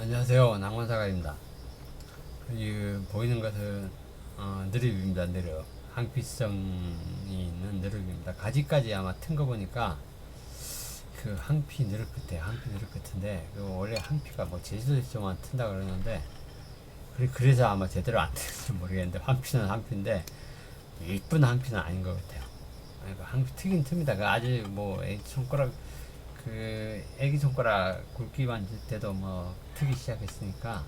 안녕하세요. 낭만사가입니다. 보이는 것은 느릅입니다. 느릅. 항피성이 있는 느릅입니다. 가지까지 아마 튼 거 보니까 그 항피 느릅 끝에 항피 느릅 끝인데 원래 항피가 뭐 제주도에서만 튼다 그러는데 그래서 아마 제대로 안 되는지 모르겠는데 항피는 항피인데 이쁜 항피는 아닌 것 같아요. 그러니까 항피 트긴 틉니다. 그 아주 뭐 손가락 애기 손가락 굵기 만질 때도 뭐 트기 시작했으니까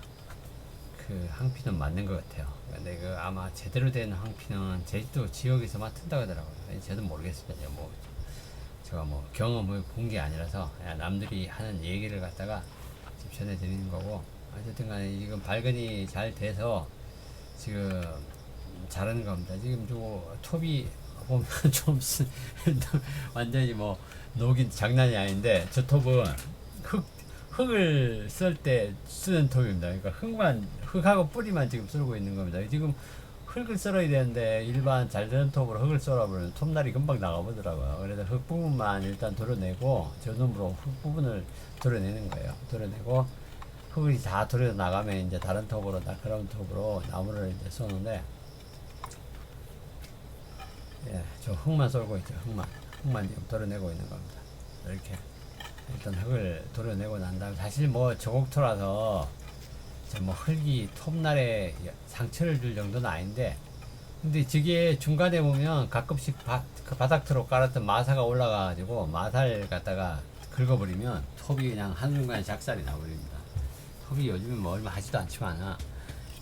그 항피는 맞는 것 같아요. 근데 그 아마 제대로 된 항피는 제주도 지역에서만 튼다고 하더라고요. 저도 모르겠습니다. 뭐 제가 뭐 경험을 본 게 아니라서 그냥 남들이 하는 얘기를 갖다가 지금 전해드리는 거고, 어쨌든 간에 지금 발근이 잘 돼서 지금 잘하는 겁니다. 지금 저 톱이 보면 좀 완전히 뭐 녹이 장난이 아닌데, 저 톱은 흙을 쓸 때 쓰는 톱입니다. 그러니까 흙하고 뿌리만 지금 썰고 있는 겁니다. 지금 흙을 썰어야 되는데 일반 잘 되는 톱으로 흙을 썰어버리면 톱날이 금방 나가보더라고요. 그래서 흙 부분만 일단 도려내고 저놈으로 흙 부분을 도려내는 거예요. 도려내고 흙이 다 도려 나가면 이제 다른 톱으로, 날카로운 톱으로 나무를 이제 쏘는데, 예, 저 흙만 썰고 있죠. 흙만 지금 도려내고 있는 겁니다. 이렇게 일단 흙을 도려내고 난 다음에, 사실 뭐 저곡토라서 뭐 흙이 톱날에 상처를 줄 정도는 아닌데, 근데 저게 중간에 보면 가끔씩 그 바닥으로 깔았던 마사가 올라가가지고 마사를 갖다가 긁어버리면 톱이 그냥 한순간에 작살이 나버립니다. 톱이 요즘에 뭐 얼마 하지도 않지만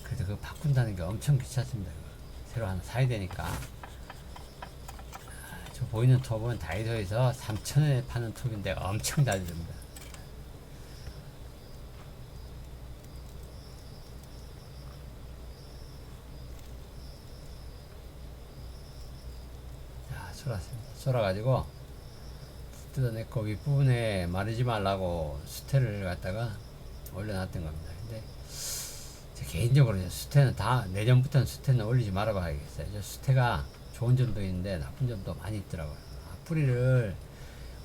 그래도 그거 바꾼다는 게 엄청 귀찮습니다. 새로 하나 사야 되니까. 저 보이는 톱은 다이소에서 3,000원에 파는 톱인데 엄청 잘 됩니다. 자, 썰어가지고 뜯어냈고 윗부분에 마르지 말라고 수태를 갖다가 올려놨던 겁니다. 근데 제 개인적으로 수태는 다 내년부터는 수태는 올리지 말아봐 야겠어요. 저 수태가 좋은 점도 있는데 나쁜 점도 많이 있더라고요. 뿌리를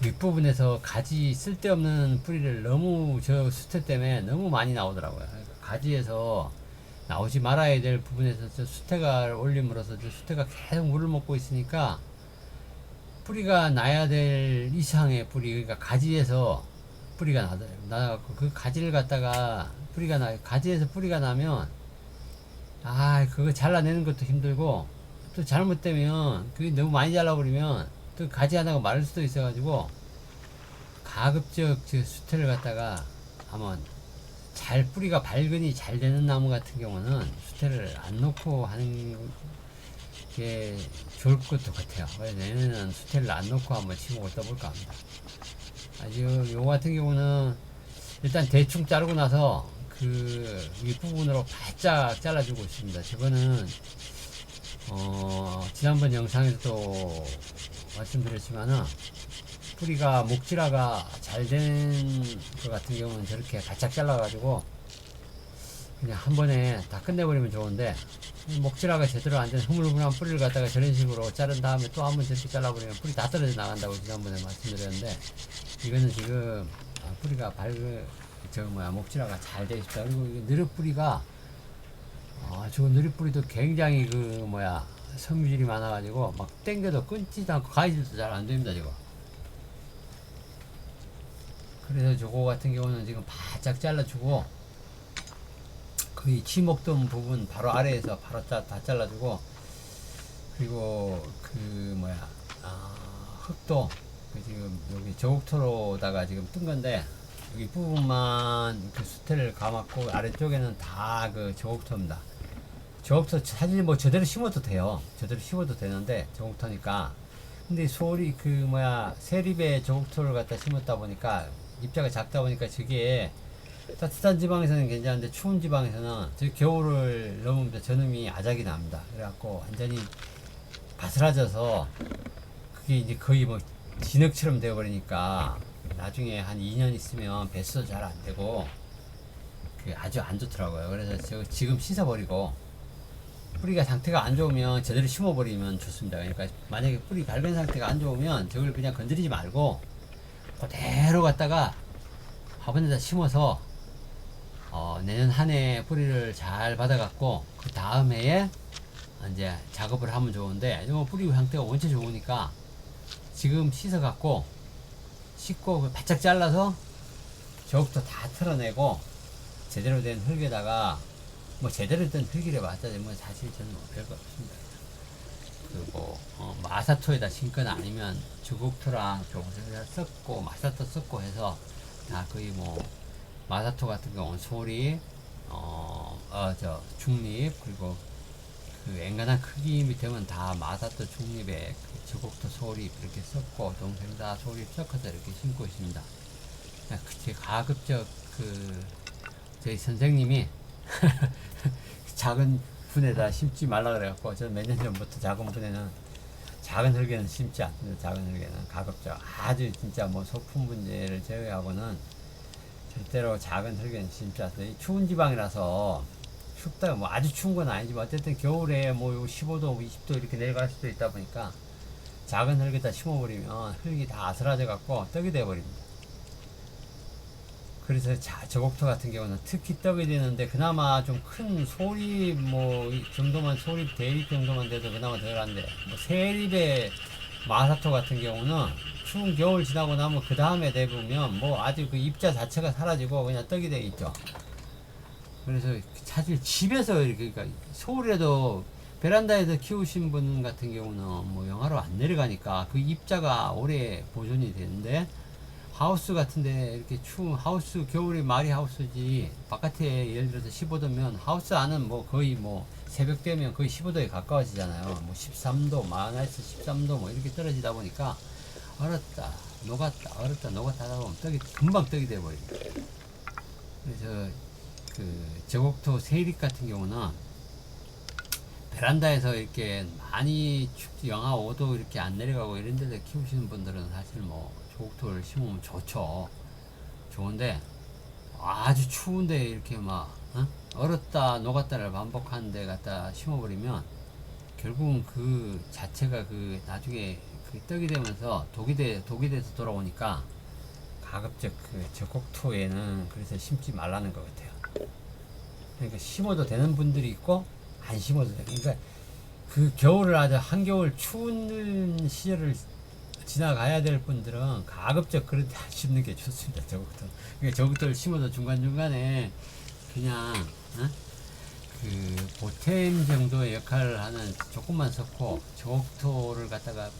윗부분에서 가지 쓸데없는 뿌리를 너무 저 수태 때문에 너무 많이 나오더라고요. 그러니까 가지에서 나오지 말아야 될 부분에서 저 수태가 올림으로써 저 수태가 계속 물을 먹고 있으니까 뿌리가 나야 될 이상의 뿌리, 그러니까 가지에서 뿌리가 나갖고 그 가지를 갖다가 가지에서 뿌리가 나면 그거 잘라내는 것도 힘들고, 또 잘못되면 그게 너무 많이 잘라버리면 또 가지 하나가 마를 수도 있어가지고, 가급적 저 수태를 갖다가 한번 뿌리가 발근이 잘 되는 나무 같은 경우는 수태를 안 놓고 하는 게 좋을 것도 같아요. 그래서 내년에는 수태를 안 놓고 한번 치목을 떠볼까 합니다. 요 같은 경우는 일단 대충 자르고 나서 그 윗부분으로 바짝 잘라주고 있습니다. 저거는 지난번 영상에서도 말씀드렸지만은 뿌리가 목질화가 잘 된 것 같은 경우는 저렇게 바짝 잘라가지고 그냥 한 번에 다 끝내버리면 좋은데, 목질화가 제대로 안 된 흐물흐물한 뿌리를 갖다가 저런 식으로 자른 다음에 또 한 번 저렇게 잘라버리면 뿌리 다 떨어져 나간다고 지난번에 말씀드렸는데, 이거는 지금 뿌리가 목질화가 잘 돼 있다. 그리고 느릅 뿌리가 저 느릅 뿌리도 굉장히 섬유질이 많아가지고 막 땡겨도 끊지도 않고 가지도 잘 안 됩니다. 저거. 그래서 저거 같은 경우는 지금 바짝 잘라주고, 거의 치목돈 부분 바로 아래에서 바로 다 잘라주고, 그리고 흙도 지금 여기 저곡토로다가 지금 뜬 건데, 여기 부분만 그 수태를 감았고 아래쪽에는 다 그 저곡토입니다. 저곡토 사실 뭐 제대로 심어도 돼요. 제대로 심어도 되는데 저곡토니까. 근데 세립에 저곡토를 갖다 심었다 보니까 입자가 작다 보니까 저게 따뜻한 지방에서는 괜찮은데 추운 지방에서는 저 겨울을 넘으면 저놈이 아작이 납니다. 그래갖고 완전히 바스라져서 그게 이제 거의 뭐 진흙처럼 되어버리니까 나중에 한 2년 있으면 배수도 잘 안 되고 그게 아주 안 좋더라고요. 그래서 저 지금 씻어버리고, 뿌리가 상태가 안 좋으면 제대로 심어버리면 좋습니다. 그러니까 만약에 뿌리 밝은 상태가 안 좋으면 저걸 그냥 건드리지 말고 그대로 갖다가 화분에다 심어서 내년 한 해 뿌리를 잘 받아갖고 그 다음 해에 이제 작업을 하면 좋은데 뿌리 상태가 원체 좋으니까 지금 씻어갖고 씻고 바짝 잘라서 저부터 다 털어내고 제대로 된 흙에다가 뭐 제대로 된 흙이래 봤자 뭐 사실 저는 뭐 별거 없습니다. 그리고 마사토에다 심거나 아니면 주걱토랑 조금씩 섞고 마사토 섞고 해서 다 거의 뭐 마사토 같은 경우는 소립, 중립 그리고 그 앵간한 크기 되면 다 마사토 중립에 그 주걱토 소립 이렇게 섞고 동생 다 소립 섞어서 이렇게 심고 있습니다. 제 가급적 저희 선생님이 작은 분에다 심지 말라 그래갖고 저는 몇 년 전부터 작은 분에는 작은 흙에는 심지 않습니다. 작은 흙에는 가급적 아주 진짜 뭐 소품 문제를 제외하고는 절대로 작은 흙에는 심지 않습니다. 추운 지방이라서 춥다가 뭐 아주 추운 건 아니지만 어쨌든 겨울에 뭐 15도, 20도 이렇게 내려갈 수도 있다 보니까 작은 흙에다 심어버리면 흙이 다 아스라져 갖고 떡이 돼버립니다. 그래서 저곡토 같은 경우는 특히 떡이 되는데 그나마 좀 큰 소립 뭐 정도만 소립 대립 정도만 돼도 그나마 덜한데 뭐 세립의 마사토 같은 경우는 추운 겨울 지나고 나면 그 다음에 되보면 뭐 아주 그 입자 자체가 사라지고 그냥 떡이 돼 있죠. 그래서 사실 집에서 이렇게 그러니까 서울에도 베란다에서 키우신 분 같은 경우는 뭐 영하로 안 내려가니까 그 입자가 오래 보존이 되는데 하우스 같은데 이렇게 추운 하우스 겨울에 마리 하우스지 바깥에 예를 들어서 15도면 하우스 안은 뭐 거의 뭐 새벽 되면 거의 15도에 가까워지잖아요. 뭐 13도 마이너스 13도 뭐 이렇게 떨어지다 보니까 얼었다 녹았다 얼었다 녹았다 하다 보면 떡이 금방 떡이 돼버립니다. 그래서 그 저곡토 세립 같은 경우는 베란다에서 이렇게 많이 영하 5도 이렇게 안 내려가고 이런 데서 키우시는 분들은 사실 뭐 저곡토를 심으면 좋죠. 좋은데 아주 추운데 이렇게 막 얼었다 녹았다를 반복하는 데 갖다 심어버리면 결국은 그 자체가 그 나중에 그 떡이 되면서 독이 돼서 돌아오니까 가급적 그 저곡토에는 그래서 심지 말라는 것 같아요. 그러니까 심어도 되는 분들이 있고 안 심어도 돼. 그러니까 그 겨울을 아주 한겨울 추운 시절을 지나가야 될 분들은 가급적 그런 데 안 심는 게 좋습니다. 저것도. 그러니까 저것들 심어도 중간중간에 그냥 그 보탬 정도의 역할을 하는 조금만 섞고 저옥토를 갖다가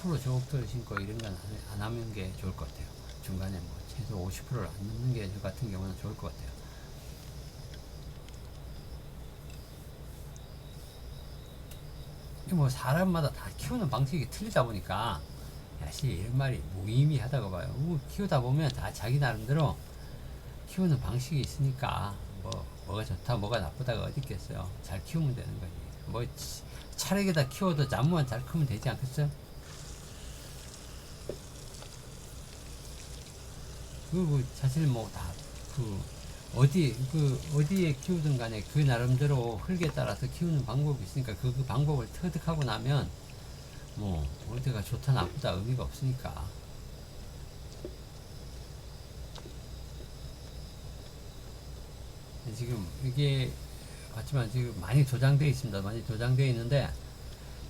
100% 저옥토를 심고 이런 건 안 하는 게 좋을 것 같아요. 중간에 뭐 최소 50%를 안 넣는 게 저 같은 경우는 좋을 것 같아요. 뭐 사람마다 다 키우는 방식이 틀리다 보니까 사실 이런 말이 무의미하다고 봐요. 키우다 보면 다 자기 나름대로 키우는 방식이 있으니까 뭐가 좋다 뭐가 나쁘다가 어디 있겠어요. 잘 키우면 되는 거지. 뭐 차례게다 키워도 나무만 잘 크면 되지 않겠어요? 그리고 사실 뭐 다 어디에 키우든 간에 그 나름대로 흙에 따라서 키우는 방법이 있으니까 그 방법을 터득하고 나면 뭐 어디가 좋다 나쁘다 의미가 없으니까. 지금 이게 봤지만 지금 많이 도장되어 있습니다. 많이 도장되어 있는데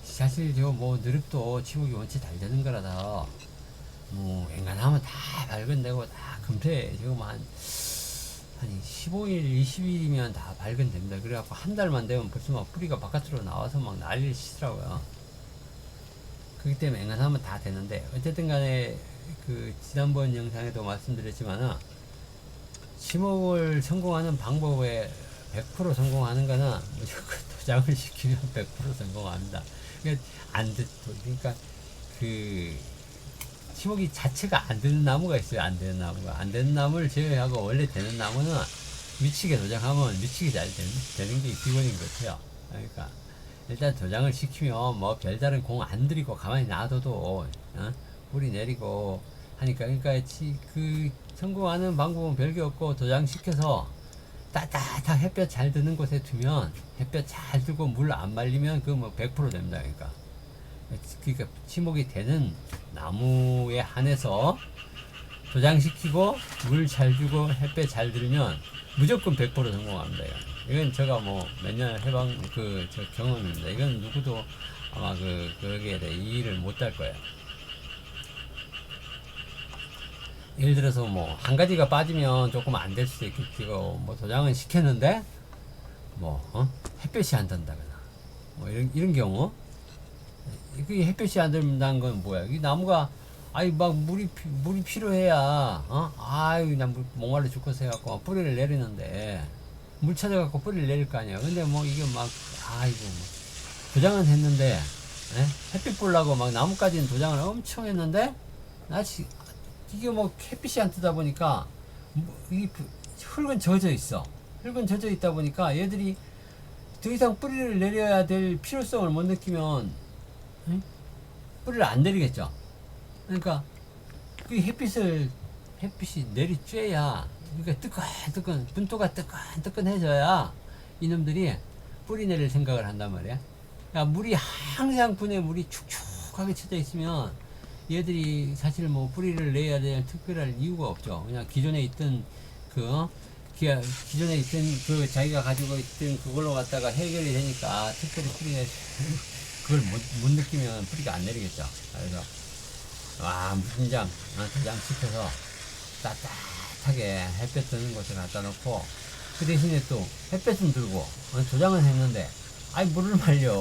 사실 저 뭐 느릅도 치목이 원체 잘 되는 거라서 뭐 앵간하면 다 발근되고 다 금세 지금 한 15일, 20일이면 다 발근됩니다. 그래갖고 한 달만 되면 벌써 막 뿌리가 바깥으로 나와서 막 난리를 치더라고요. 그렇기 때문에 앵간하면 다 되는데 어쨌든 간에 그 지난번 영상에도 말씀드렸지만은 심호흡을 성공하는 방법에 100% 성공하는 거는 무조건 도장을 시키면 100% 성공합니다. 그러니까 그러니까 그 심호흡이 자체가 안 되는 나무가 있어요. 안 되는 나무가. 안 되는 나무를 제외하고 원래 되는 나무는 미치게 도장하면 미치게 잘 되는 게 기본인 것 같아요. 그러니까 일단 도장을 시키면 뭐 별다른 공 안 들이고 가만히 놔둬도 뿌리 내리고 하니까 그러니까 그 성공하는 방법은 별게 없고 도장 시켜서 따뜻한 햇볕 잘 드는 곳에 두면 햇볕 잘 들고 물 안 말리면 그 뭐 100% 됩니다. 그러니까 치목이 되는 나무에 한해서 도장시키고 물 잘 주고 햇볕 잘 들으면 무조건 100% 성공합니다. 이건 제가 뭐 몇 년 해방 저 경험입니다. 이건 누구도 아마 거기에 대해 이해를 못 할 거예요. 예를 들어서 뭐 한 가지가 빠지면 조금 안 될 수도 있겠고 뭐 도장은 시켰는데 뭐 햇볕이 안 든다거나 뭐 이런 경우 그 햇볕이 안 든다는 건 뭐야? 이 나무가 아이 막 물이 필요해야 아유 난 목말라 죽겠어 해갖고 뿌리를 내리는데 물 찾아갖고 뿌리를 내릴 거 아니야. 근데 뭐 이게 막 아이고 뭐 도장은 했는데 햇빛 보려고 막 나무까지는 도장을 엄청 했는데 이게 뭐 햇빛이 안 뜨다 보니까 이 흙은 젖어 있어. 흙은 젖어 있다 보니까 얘들이 더 이상 뿌리를 내려야 될 필요성을 못 느끼면 뿌리를 안 내리겠죠. 그러니까 그 햇빛이 내리쬐야 그러니까 뜨끈뜨끈 분토가 뜨끈뜨끈해져야 이놈들이 뿌리 내릴 생각을 한단 말이야. 그러니까 물이 항상 분에 물이 축축하게 쳐져 있으면 얘들이 사실 뭐 뿌리를 내야 될 특별할 이유가 없죠. 그냥 기존에 있던 기존에 있던 자기가 가지고 있던 그걸로 갖다가 해결이 되니까 특별히 뿌리 내 그걸 못 느끼면 뿌리가 안 내리겠죠. 그래서 무진장 도장 시켜서 따뜻하게 햇볕 드는 곳에 갖다 놓고 그 대신에 또 햇볕은 들고 도장은 했는데 물을 말리면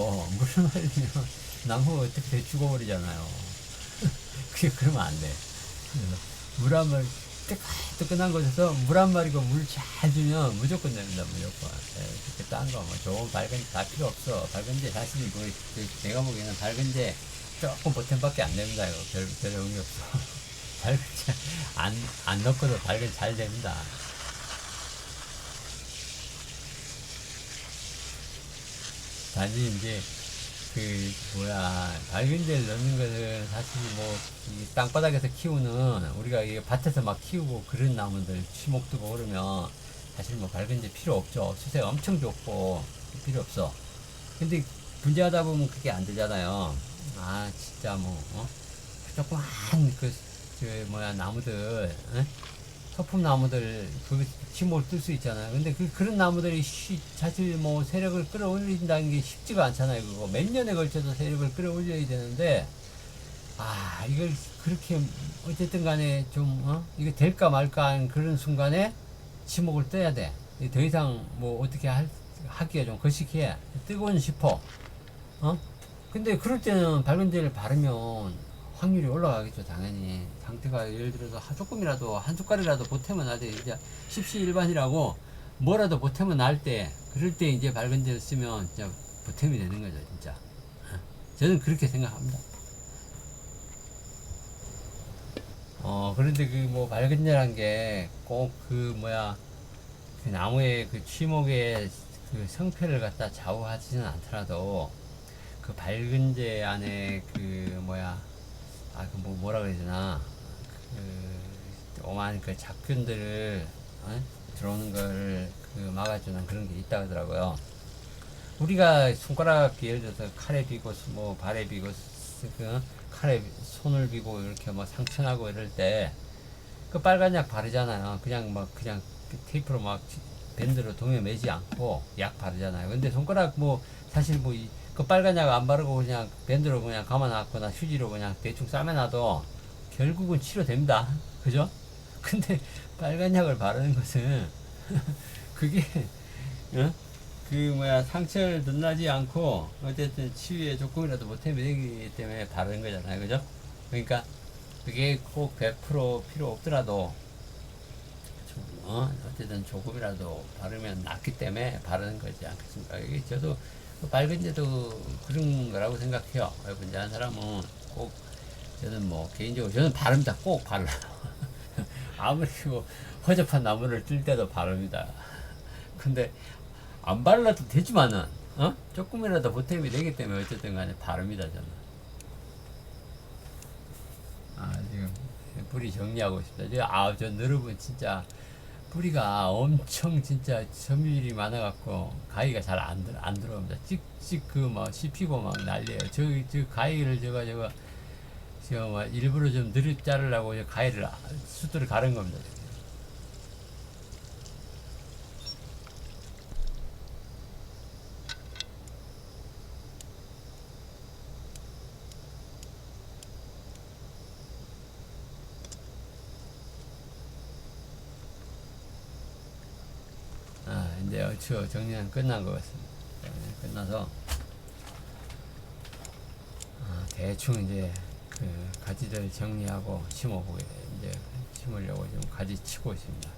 나무가 어떻게 죽어버리잖아요. 그러면 안 돼. 물 한 마리 뜨끈한 곳에서 물 한 마리고 물 잘 주면 무조건 됩니다. 무조건. 그렇게 딴 거 뭐 좋은 밝은 다 필요 없어. 밝은제 사실 내가 보기에는 밝은제 조금 보탬밖에 안 됩니다. 이거 별 의미 없어. 밝은제 안 넣고도 밝은 잘 됩니다. 단지 이제 밝은제를 넣는 것은 사실 이 땅바닥에서 키우는 우리가 이 밭에서 막 키우고 그런 나무들 치목두고 그러면 사실 밝은제 필요 없죠. 수세가 엄청 좋고 필요 없어. 근데 분재하다 보면 그게 안 되잖아요. 진짜 조그만 나무들, 소품 나무들 치목을 뜰 수 있잖아요. 근데 그런 나무들이 사실 세력을 끌어올린다는 게 쉽지가 않잖아요. 그거 몇 년에 걸쳐서 세력을 끌어올려야 되는데 이걸 그렇게 어쨌든 간에 좀 이거 될까 말까 하는 그런 순간에 치목을 떠야 돼. 더 이상 어떻게 하기가 좀 거시기해. 뜨고는 싶어. 근데 그럴 때는 밝은제를 바르면 확률이 올라가겠죠. 당연히 상태가 예를 들어서 조금이라도 한 숟갈이라도 보태면 날 때 이제 십시일반이라고 뭐라도 보태면 날 때 그럴 때 이제 밝은제를 쓰면 진짜 보탬이 되는 거죠. 진짜 저는 그렇게 생각합니다. 그런데 밝은제란 게 꼭 그 나무의 치목의 성패를 갖다 좌우하지는 않더라도 그 밝은제 안에 뭐라 그래야 되나 오만 작균들을 들어오는 걸 막아주는 그런 게 있다 하더라고요. 우리가 손가락 예를 들어서 칼에 비고 발에 비고 칼에 손을 비고 이렇게 상처나고 이럴 때 그 빨간 약 바르잖아요. 그냥 테이프로 밴드로 동여 매지 않고 약 바르잖아요. 근데 손가락 사실 그 빨간 약 안 바르고 그냥 밴드로 그냥 감아놨거나 휴지로 그냥 대충 싸매놔도 결국은 치료됩니다. 그죠? 근데 빨간 약을 바르는 것은 그게 상처를 드러나지 않고 어쨌든 치유에 조금이라도 보탬이 되기 때문에 바르는 거잖아요. 그죠? 그러니까 그게 꼭 100% 필요 없더라도 어쨌든 조금이라도 바르면 낫기 때문에 바르는 거지 않겠습니까? 이게 저도 밝은제도 그런 거라고 생각해요. 분재한 사람은 꼭 저는 개인적으로 저는 바릅니다. 꼭 발라요. 아무리 허접한 나무를 뜰 때도 바릅니다. 근데 안 발라도 되지만은 조금이라도 보탬이 되기 때문에 어쨌든 간에 바릅니다. 저는. 지금 뿌리 정리하고 싶다. 저 너르분 진짜 뿌리가 엄청 진짜 점유율이 많아갖고 가위가 잘 안 들어옵니다. 찍찍 씹히고 난리예요. 저 가위를 제가 지금 일부러 좀 느릿 자르려고 가위를 수두를 가른 겁니다. 이제 어추 정리는 끝난 것 같습니다. 끝나서 대충 이제 그 가지들 정리하고 심어보게 이제 심으려고 좀 가지 치고 있습니다.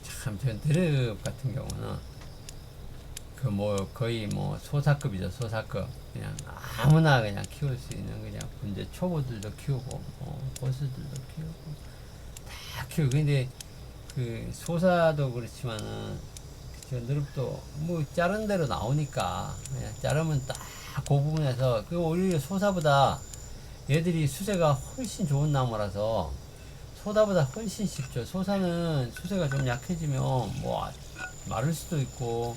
참, 저 드릅 같은 경우는 그 뭐 거의 뭐 소사급이죠. 소사급. 그냥 아무나 그냥 키울 수 있는 그냥 이제 초보들도 키우고 뭐 고수들도 키우고 다 키우고. 근데 그 소사도 그렇지만은 저 느릅도 뭐 자른 대로 나오니까 그냥 자르면 딱 그 부분에서 그 오히려 소사보다 얘들이 수세가 훨씬 좋은 나무라서 소다보다 훨씬 쉽죠. 소사는 수세가 좀 약해지면 뭐 마를 수도 있고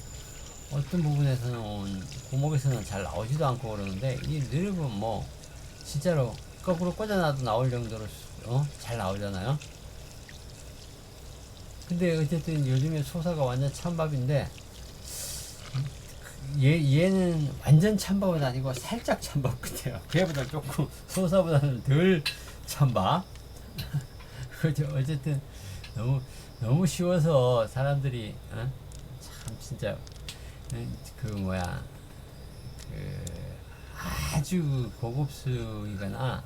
어떤 부분에서는 고목에서는 잘 나오지도 않고 그러는데 이 느릅은 뭐 진짜로 거꾸로 꽂아놔도 나올 정도로 잘 나오잖아요. 근데 어쨌든 요즘에 소사가 완전 찬밥인데 얘는 완전 찬밥은 아니고 살짝 찬밥 같아요. 걔보다 조금 소사보다는 덜 찬밥. 그죠. 어쨌든 너무 쉬워서 사람들이 참 진짜 그 뭐야 그 아주 고급수이거나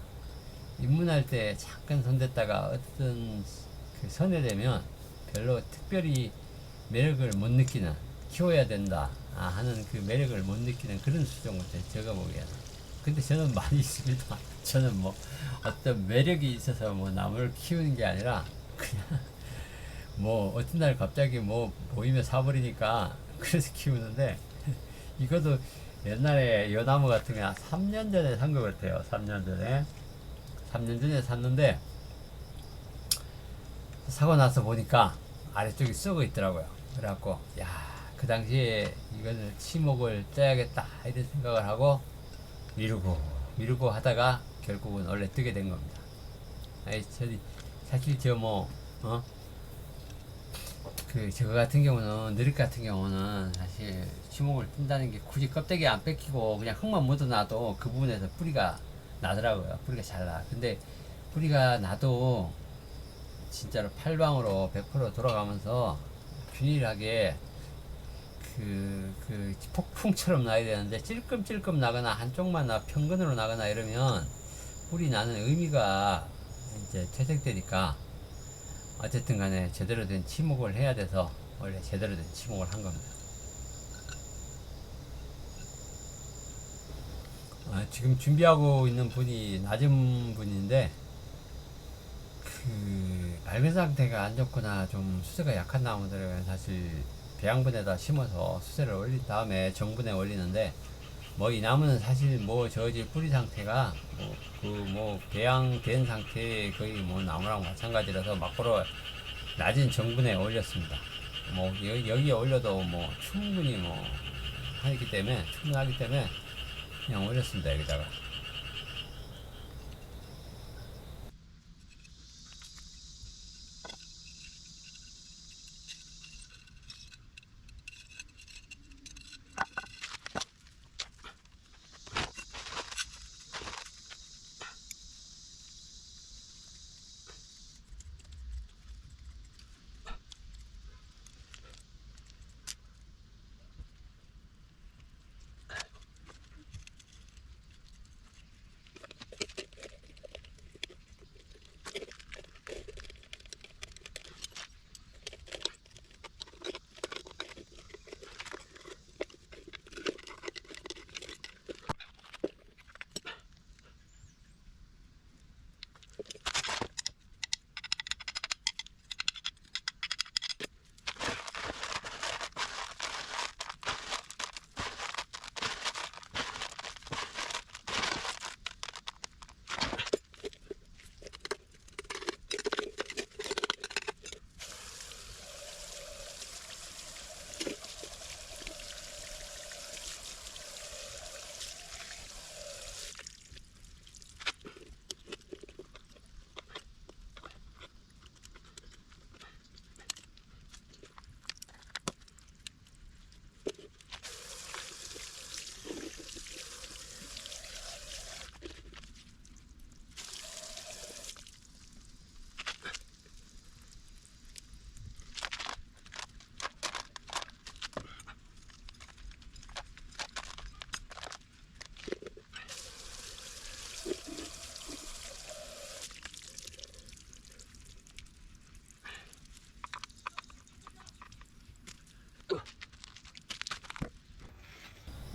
입문할 때 잠깐 손댔다가 어떤 그 선에 되면 별로 특별히 매력을 못 느끼는, 키워야 된다 하는 그 매력을 못 느끼는 그런 수종 같아요. 제가 보기에는. 근데 저는 많이 있습니다. 저는 뭐 어떤 매력이 있어서 뭐 나무를 키우는 게 아니라 그냥 뭐 어떤 날 갑자기 뭐 보이면 사버리니까 그래서 키우는데 이것도 옛날에 여나무 같은 게 3년 전에 산 것 같아요. 3년 전에 샀는데 사고 나서 보니까 아래쪽이 썩어 있더라고요. 그래갖고 야, 그 당시에 이거는 치목을 떼야겠다 이런 생각을 하고 미루고 하다가 결국은 원래 뜨게 된 겁니다. 사실 저거 같은 경우는, 느릿 같은 경우는 사실 치목을 뜬다는 게 굳이 껍데기 안 뺏기고 그냥 흙만 묻어놔도 그 부분에서 뿌리가 나더라고요. 뿌리가 잘 나. 근데 뿌리가 나도 진짜로 팔방으로 100% 돌아가면서 균일하게 폭풍처럼 나야 되는데 찔끔찔끔 나거나 한쪽만 평근으로 나거나 이러면 뿌리 나는 의미가 이제 퇴색되니까 어쨌든 간에 제대로 된 치목을 해야 돼서 원래 제대로 된 치목을 한 겁니다. 지금 준비하고 있는 분이 낮은 분인데 그 발근 상태가 안 좋거나 좀 수세가 약한 나무들은 사실 배양분에다 심어서 수세를 올린 다음에 정분에 올리는데 뭐 이 나무는 사실 뭐 저지 뿌리 상태가 뭐 배양된 상태 거의 뭐 나무랑 마찬가지라서 막고로 낮은 정분에 올렸습니다. 뭐 여기에 올려도 뭐 충분히 뭐 충분하기 때문에 그냥 올렸습니다. 여기다가.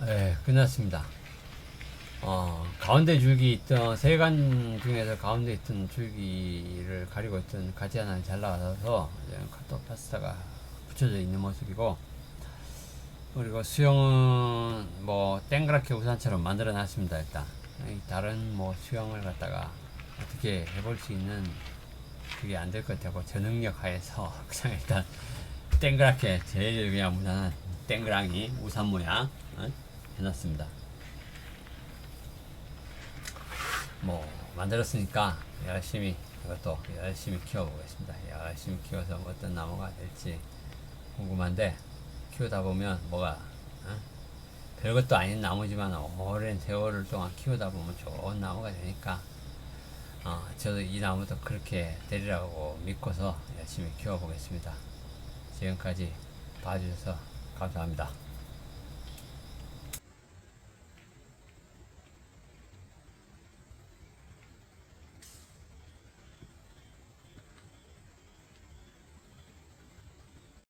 네, 끝났습니다. 가운데 줄기 있던 세간 중에서 가운데 있던 줄기를 가리고 있던 가지 하나는 잘라서 이제 카토 파스타가 붙여져 있는 모습이고, 그리고 수영은 뭐 땡그랗게 우산처럼 만들어 놨습니다. 일단 다른 뭐 수영을 갖다가 어떻게 해볼 수 있는 그게 안 될 것 같아고 저 능력 하에서 그냥 일단 땡그랗게 제일 그냥 무난한 땡그랑이 우산 모양 해놨습니다. 뭐 만들었으니까 열심히 이것도 열심히 키워보겠습니다. 열심히 키워서 어떤 나무가 될지 궁금한데, 키우다 보면 뭐가 별것도 아닌 나무지만 오랜 세월을 동안 키우다 보면 좋은 나무가 되니까 저도 이 나무도 그렇게 되리라고 믿고서 열심히 키워보겠습니다. 지금까지 봐주셔서 감사합니다.